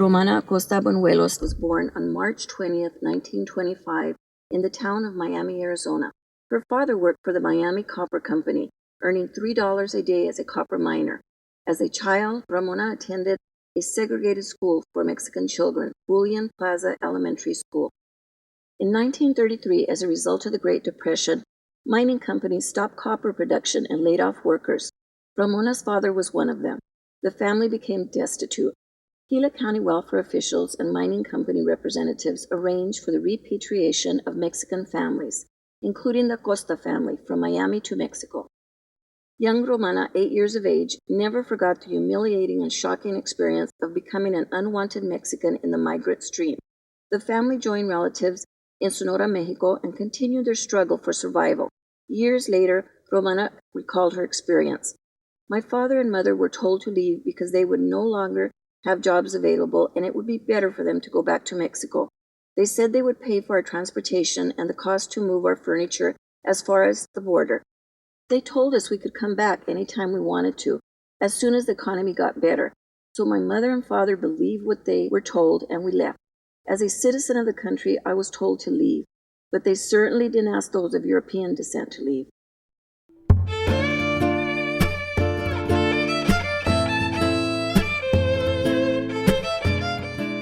Romana Acosta Bañuelos was born on March 20th, 1925, in the town of Miami, Arizona. Her father worked for the Miami Copper Company, earning $3 a day as a copper miner. As a child, Romana attended a segregated school for Mexican children, Julian Plaza Elementary School. In 1933, as a result of the Great Depression, mining companies stopped copper production and laid off workers. Ramona's father was one of them. The family became destitute. Gila County welfare officials and mining company representatives arranged for the repatriation of Mexican families, including the Acosta family, from Miami to Mexico. Young Romana, 8 years of age, never forgot the humiliating and shocking experience of becoming an unwanted Mexican in the migrant stream. The family joined relatives in Sonora, Mexico, and continued their struggle for survival. Years later, Romana recalled her experience. My father and mother were told to leave because they would no longer have jobs available and it would be better for them to go back to Mexico. They said they would pay for our transportation and the cost to move our furniture as far as the border. They told us we could come back anytime we wanted to, as soon as the economy got better. So my mother and father believed what they were told and we left. As a citizen of the country, I was told to leave, but they certainly didn't ask those of European descent to leave.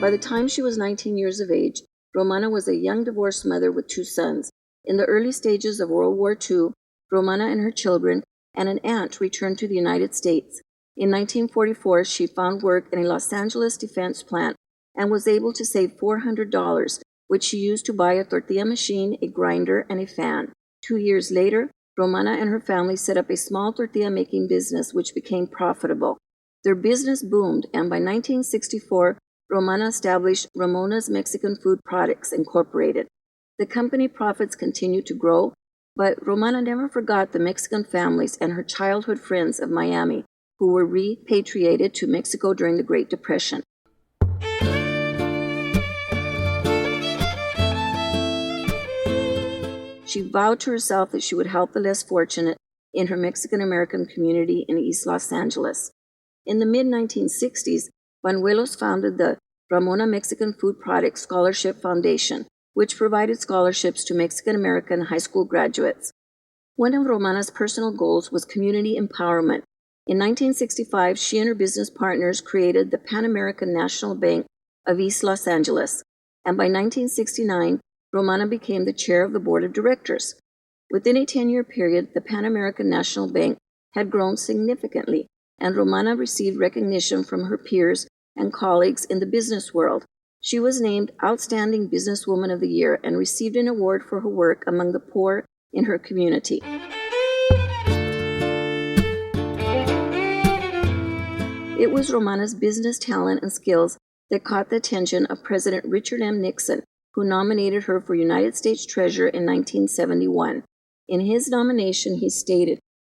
By the time she was 19 years of age, Romana was a young divorced mother with 2 sons. In the early stages of World War II, Romana and her children and an aunt returned to the United States. In 1944, she found work in a Los Angeles defense plant and was able to save $400, which she used to buy a tortilla machine, a grinder, and a fan. 2 years later, Romana and her family set up a small tortilla-making business, which became profitable. Their business boomed, and by 1964, Romana established Ramona's Mexican Food Products, Incorporated. The company profits continued to grow, but Romana never forgot the Mexican families and her childhood friends of Miami who were repatriated to Mexico during the Great Depression. She vowed to herself that she would help the less fortunate in her Mexican-American community in East Los Angeles. In the mid-1960s, Bañuelos founded the Ramona Mexican Food Products Scholarship Foundation, which provided scholarships to Mexican-American high school graduates. One of Romana's personal goals was community empowerment. In 1965, she and her business partners created the Pan American National Bank of East Los Angeles, and by 1969, Romana became the chair of the board of directors. Within a 10-year period, the Pan American National Bank had grown significantly, and Romana received recognition from her peers and colleagues in the business world. She was named Outstanding Businesswoman of the Year and received an award for her work among the poor in her community. It was Romana's business talent and skills that caught the attention of President Richard M. Nixon, who nominated her for United States Treasurer in 1971. In his nomination, he stated,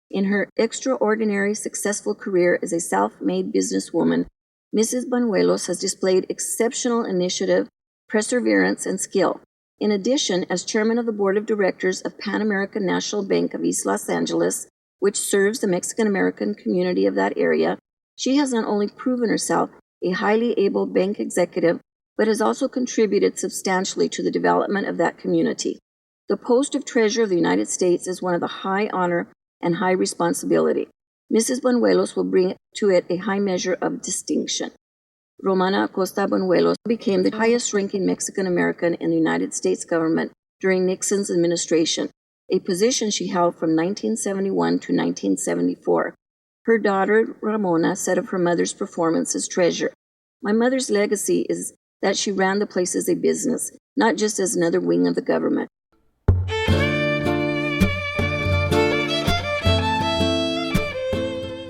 "In her extraordinary successful career as a self-made businesswoman, Mrs. Bañuelos has displayed exceptional initiative, perseverance, and skill. In addition, as chairman of the board of directors of Pan American National Bank of East Los Angeles, which serves the Mexican-American community of that area, she has not only proven herself a highly able bank executive, but has also contributed substantially to the development of that community. The post of Treasurer of the United States is one of the high honor and high responsibility. Mrs. Bañuelos will bring to it a high measure of distinction." Romana Acosta Bañuelos became the highest-ranking Mexican-American in the United States government during Nixon's administration, a position she held from 1971 to 1974. Her daughter, Ramona, said of her mother's performance as treasurer, "My mother's legacy is that she ran the place as a business, not just as another wing of the government."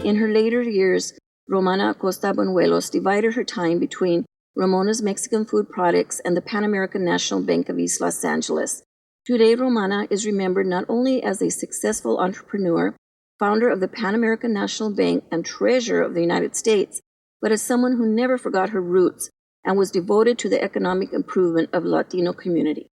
In her later years, Romana Acosta Bañuelos divided her time between Ramona's Mexican Food Products and the Pan American National Bank of East Los Angeles. Today, Romana is remembered not only as a successful entrepreneur, founder of the Pan American National Bank and Treasurer of the United States, but as someone who never forgot her roots and was devoted to the economic improvement of the Latino community.